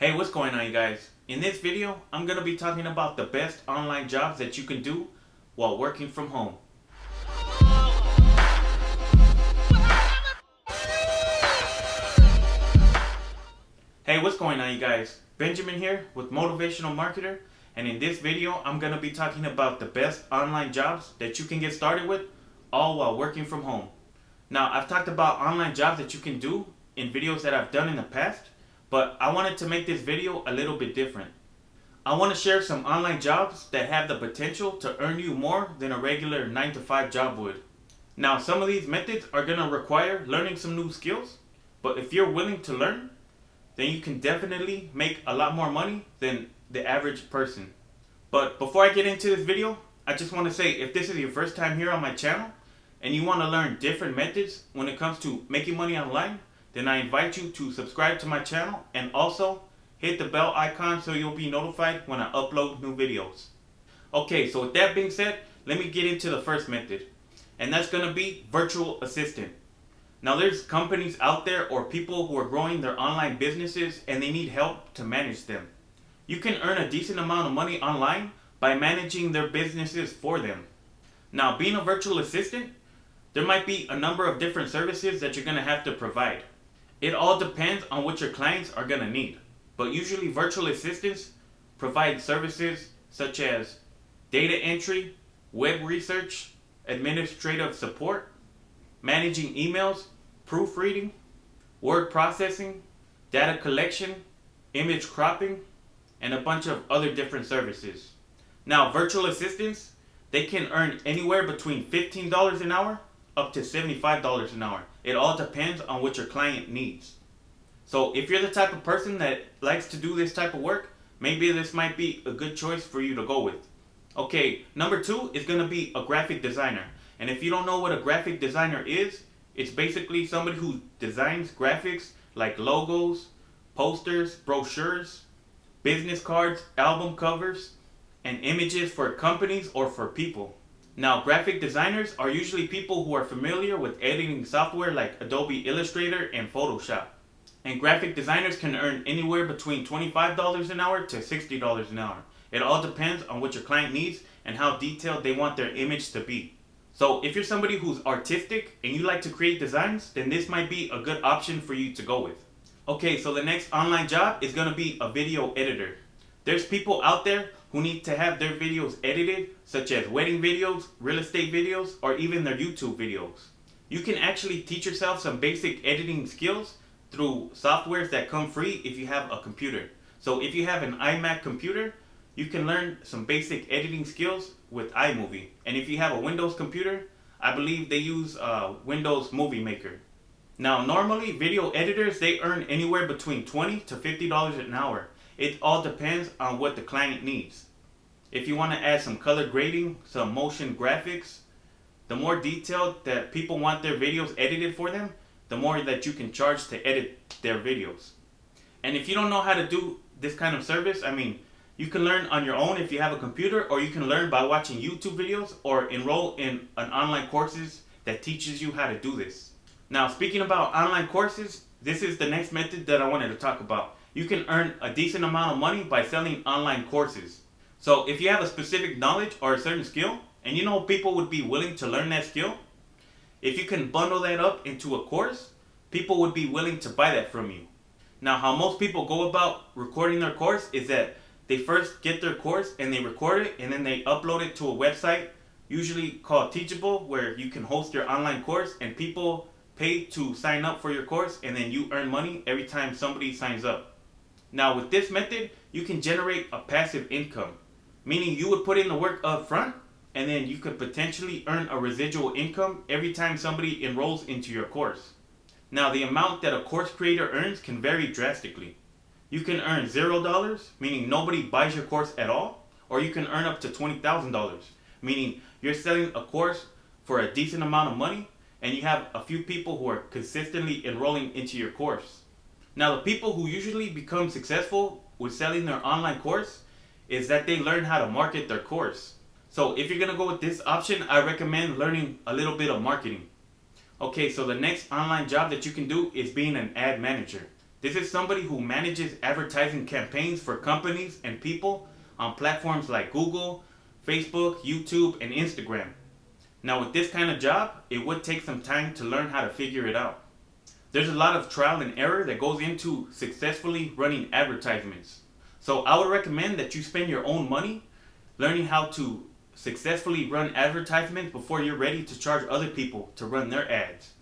Hey, what's going on, you guys? In this video, I'm going to be talking about the best online jobs that you can do while working from home. Hey, what's going on, you guys? Benjamin here with Motivational Marketer, and in this video, I'm going to be talking about the best online jobs that you can get started with, all while working from home. Now, I've talked about online jobs that you can do in videos that I've done in the past, but I wanted to make this video a little bit different. I want to share some online jobs that have the potential to earn you more than a regular 9 to 5 job would. Now, some of these methods are going to require learning some new skills, but if you're willing to learn, then you can definitely make a lot more money than the average person. But before I get into this video, I just want to say, if this is your first time here on my channel and you want to learn different methods when it comes to making money online, then I invite you to subscribe to my channel and also hit the bell icon so you'll be notified when I upload new videos. Okay, so with that being said, let me get into the first method, and that's going to be virtual assistant. Now, there's companies out there or people who are growing their online businesses and they need help to manage them. You can earn a decent amount of money online by managing their businesses for them. Now, being a virtual assistant, there might be a number of different services that you're going to have to provide. It all depends on what your clients are going to need. But usually virtual assistants provide services such as data entry, web research, administrative support, managing emails, proofreading, word processing, data collection, image cropping, and a bunch of other different services. Now, virtual assistants, they can earn anywhere between $15 an hour up to $75 an hour. It all depends on what your client needs. So if you're the type of person that likes to do this type of work, maybe this might be a good choice for you to go with. Okay, number 2 is going to be a graphic designer. And if you don't know what a graphic designer is, it's basically somebody who designs graphics like logos, posters, brochures, business cards, album covers, and images for companies or for people. Now, graphic designers are usually people who are familiar with editing software like Adobe Illustrator and Photoshop. And graphic designers can earn anywhere between $25 an hour to $60 an hour. It all depends on what your client needs and how detailed they want their image to be. So if you're somebody who's artistic and you like to create designs, then this might be a good option for you to go with. Okay, so the next online job is going to be a video editor. There's people out there who need to have their videos edited, such as wedding videos, real estate videos, or even their YouTube videos. You can actually teach yourself some basic editing skills through softwares that come free if you have a computer. So if you have an iMac computer, you can learn some basic editing skills with iMovie. And if you have a Windows computer, I believe they use Windows Movie Maker. Now, normally video editors, they earn anywhere between $20 to $50 an hour. It all depends on what the client needs. If you want to add some color grading, some motion graphics, the more detailed that people want their videos edited for them, the more that you can charge to edit their videos. And if you don't know how to do this kind of service, you can learn on your own if you have a computer, or you can learn by watching YouTube videos or enroll in an online courses that teaches you how to do this. Now, speaking about online courses, this is the next method that I wanted to talk about. You can earn a decent amount of money by selling online courses. So if you have a specific knowledge or a certain skill, and you know people would be willing to learn that skill, if you can bundle that up into a course, people would be willing to buy that from you. Now, how most people go about recording their course is that they first get their course and they record it, and then they upload it to a website, usually called Teachable, where you can host your online course and people pay to sign up for your course, and then you earn money every time somebody signs up. Now, with this method, you can generate a passive income, meaning you would put in the work up front, and then you could potentially earn a residual income every time somebody enrolls into your course. Now, the amount that a course creator earns can vary drastically. You can earn $0, meaning nobody buys your course at all, or you can earn up to $20,000, meaning you're selling a course for a decent amount of money, and you have a few people who are consistently enrolling into your course. Now, the people who usually become successful with selling their online course is that they learn how to market their course. So if you're going to go with this option, I recommend learning a little bit of marketing. Okay, so the next online job that you can do is being an ad manager. This is somebody who manages advertising campaigns for companies and people on platforms like Google, Facebook, YouTube, and Instagram. Now with this kind of job, it would take some time to learn how to figure it out. There's a lot of trial and error that goes into successfully running advertisements. So I would recommend that you spend your own money learning how to successfully run advertisements before you're ready to charge other people to run their ads.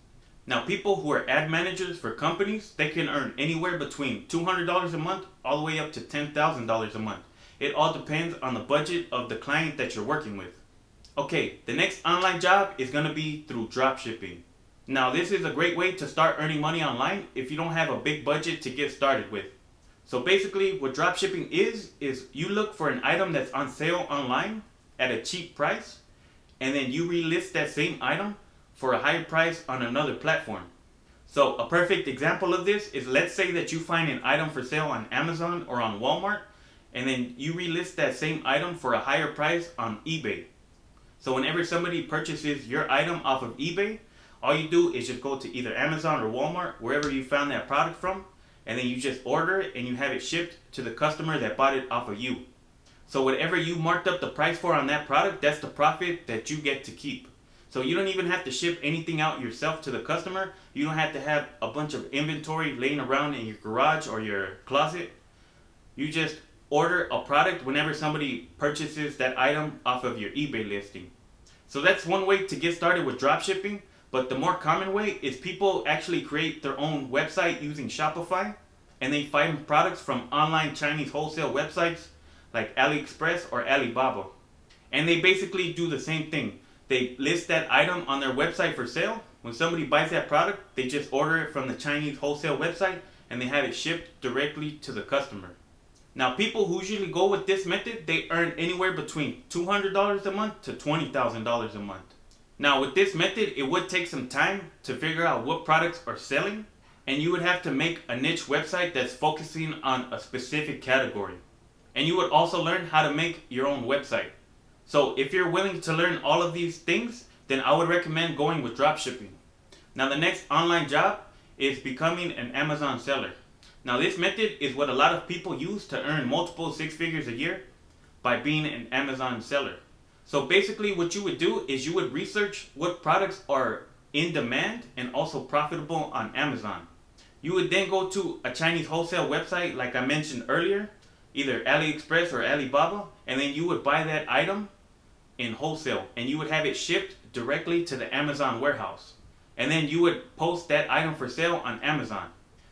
Now people who are ad managers for companies, they can earn anywhere between $200 a month all the way up to $10,000 a month. It all depends on the budget of the client that you're working with. Okay, the next online job is going to be through dropshipping. Now this is a great way to start earning money online if you don't have a big budget to get started with. So basically what dropshipping is you look for an item that's on sale online at a cheap price, and then you relist that same item for a higher price on another platform. So a perfect example of this is, let's say that you find an item for sale on Amazon or on Walmart, and then you relist that same item for a higher price on eBay. So whenever somebody purchases your item off of eBay, all you do is just go to either Amazon or Walmart, wherever you found that product from, and then you just order it and you have it shipped to the customer that bought it off of you. So whatever you marked up the price for on that product, that's the profit that you get to keep. So you don't even have to ship anything out yourself to the customer. You don't have to have a bunch of inventory laying around in your garage or your closet. You just order a product whenever somebody purchases that item off of your eBay listing. So that's one way to get started with dropshipping, but the more common way is people actually create their own website using Shopify, and they find products from online Chinese wholesale websites like AliExpress or Alibaba. And they basically do the same thing. They list that item on their website for sale. When somebody buys that product, they just order it from the Chinese wholesale website and they have it shipped directly to the customer. Now people who usually go with this method, they earn anywhere between $200 a month to $20,000 a month. Now with this method, it would take some time to figure out what products are selling, and you would have to make a niche website that's focusing on a specific category. And you would also learn how to make your own website. So if you're willing to learn all of these things, then I would recommend going with dropshipping. Now the next online job is becoming an Amazon seller. Now this method is what a lot of people use to earn multiple six figures a year by being an Amazon seller. So basically what you would do is you would research what products are in demand and also profitable on Amazon. You would then go to a Chinese wholesale website like I mentioned earlier, either AliExpress or Alibaba, and then you would buy that item in wholesale and you would have it shipped directly to the Amazon warehouse. And then you would post that item for sale on Amazon.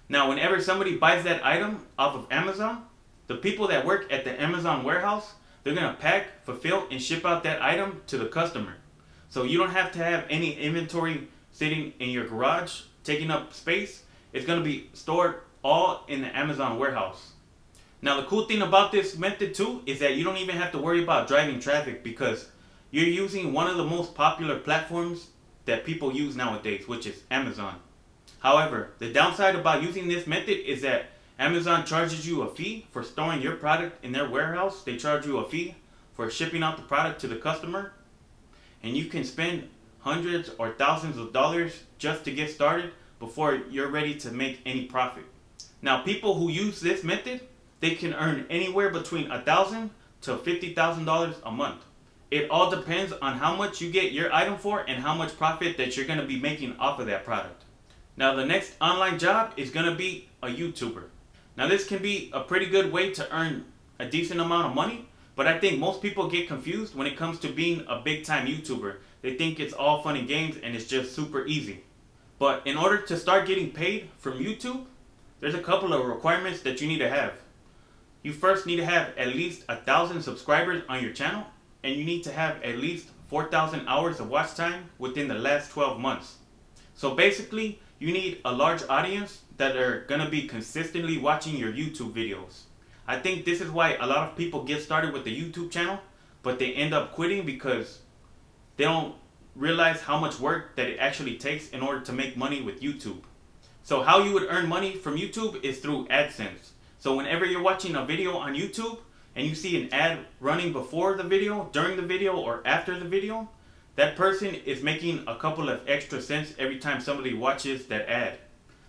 Now whenever somebody buys that item off of Amazon, the people that work at the Amazon warehouse, they're going to pack, fulfill, and ship out that item to the customer. So you don't have to have any inventory sitting in your garage taking up space. It's going to be stored all in the Amazon warehouse. Now the cool thing about this method too is that you don't even have to worry about driving traffic, because you're using one of the most popular platforms that people use nowadays, which is Amazon. However, the downside about using this method is that Amazon charges you a fee for storing your product in their warehouse. They charge you a fee for shipping out the product to the customer. And you can spend hundreds or thousands of dollars just to get started before you're ready to make any profit. Now people who use this method, they can earn anywhere between $1,000 to $50,000 a month. It all depends on how much you get your item for and how much profit that you're going to be making off of that product. Now the next online job is going to be a YouTuber. Now this can be a pretty good way to earn a decent amount of money, but I think most people get confused when it comes to being a big time YouTuber. They think it's all fun and games and it's just super easy. But in order to start getting paid from YouTube, there's a couple of requirements that you need to have. You first need to have at least 1,000 subscribers on your channel, and you need to have at least 4,000 hours of watch time within the last 12 months. So basically, you need a large audience that are going to be consistently watching your YouTube videos. I think this is why a lot of people get started with the YouTube channel, but they end up quitting because they don't realize how much work that it actually takes in order to make money with YouTube. So how you would earn money from YouTube is through AdSense. So whenever you're watching a video on YouTube and you see an ad running before the video, during the video, or after the video, that person is making a couple of extra cents every time somebody watches that ad.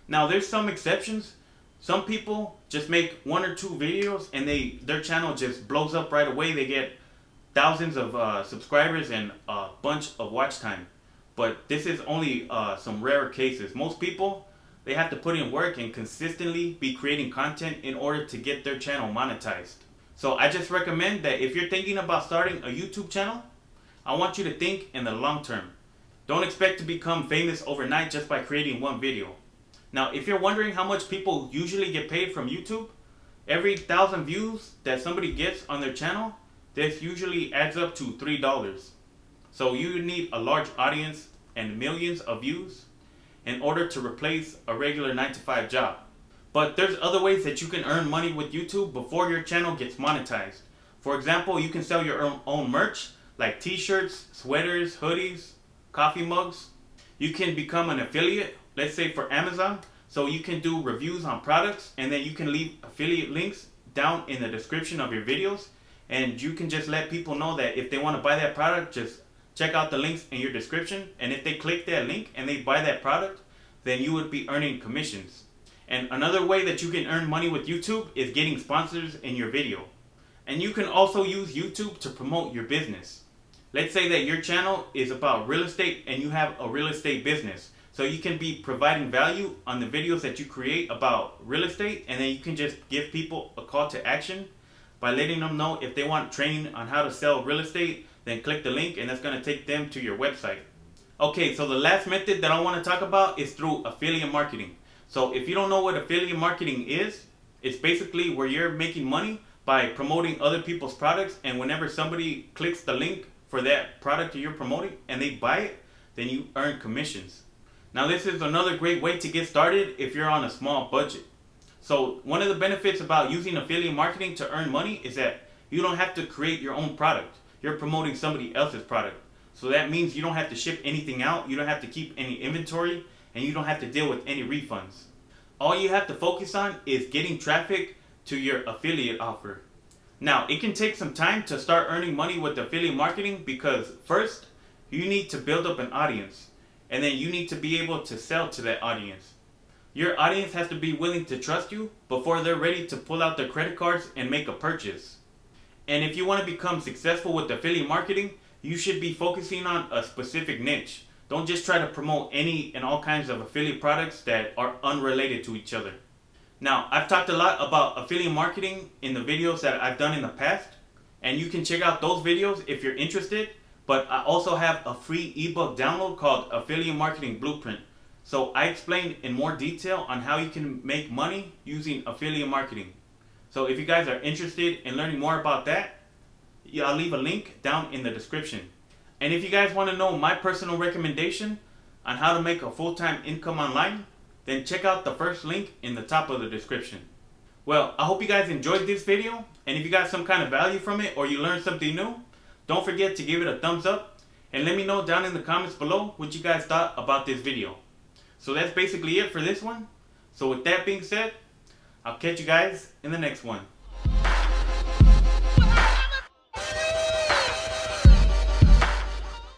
Now there's some exceptions Some people just make 1 or 2 videos and their channel just blows up right away. They get thousands of subscribers and a bunch of watch time. But this is only some rare cases. Most people, they have to put in work and consistently be creating content in order to get their channel monetized. So I just recommend that if you're thinking about starting a YouTube channel, I want you to think in the long term. Don't expect to become famous overnight just by creating one video. Now, if you're wondering how much people usually get paid from YouTube, every 1,000 views that somebody gets on their channel, this usually adds up to $3. So you need a large audience and millions of views in order to replace a regular 9-to-5 job. But there's other ways that you can earn money with YouTube before your channel gets monetized. For example, you can sell your own merch like t-shirts, sweaters, hoodies, coffee mugs. You can become an affiliate, let's say for Amazon. So you can do reviews on products and then you can leave affiliate links down in the description of your videos. And you can just let people know that if they want to buy that product, just check out the links in your description. And if they click that link and they buy that product, then you would be earning commissions. And another way that you can earn money with YouTube is getting sponsors in your video. And you can also use YouTube to promote your business. Let's say that your channel is about real estate and you have a real estate business. So you can be providing value on the videos that you create about real estate, and then you can just give people a call to action by letting them know if they want training on how to sell real estate, then click the link and that's going to take them to your website. Okay, so the last method that I want to talk about is through affiliate marketing. So if you don't know what affiliate marketing is, it's basically where you're making money by promoting other people's products, and whenever somebody clicks the link for that product that you're promoting and they buy it, then you earn commissions. Now this is another great way to get started if you're on a small budget. So one of the benefits about using affiliate marketing to earn money is that you don't have to create your own product. You're promoting somebody else's product. So that means you don't have to ship anything out, you don't have to keep any inventory, and you don't have to deal with any refunds. All you have to focus on is getting traffic to your affiliate offer. Now, it can take some time to start earning money with affiliate marketing because first, you need to build up an audience, and then you need to be able to sell to that audience. Your audience has to be willing to trust you before they're ready to pull out their credit cards and make a purchase. And if you want to become successful with affiliate marketing, you should be focusing on a specific niche. Don't just try to promote any and all kinds of affiliate products that are unrelated to each other. Now, I've talked a lot about affiliate marketing in the videos that I've done in the past, and you can check out those videos if you're interested. But I also have a free ebook download called Affiliate Marketing Blueprint. So I explain in more detail on how you can make money using affiliate marketing. So if you guys are interested in learning more about that, I'll leave a link down in the description. And if you guys want to know my personal recommendation on how to make a full-time income online, then check out the first link in the top of the description. Well, I hope you guys enjoyed this video, and if you got some kind of value from it or you learned something new, don't forget to give it a thumbs up and let me know down in the comments below what you guys thought about this video. So that's basically it for this one. So with that being said, I'll catch you guys in the next one.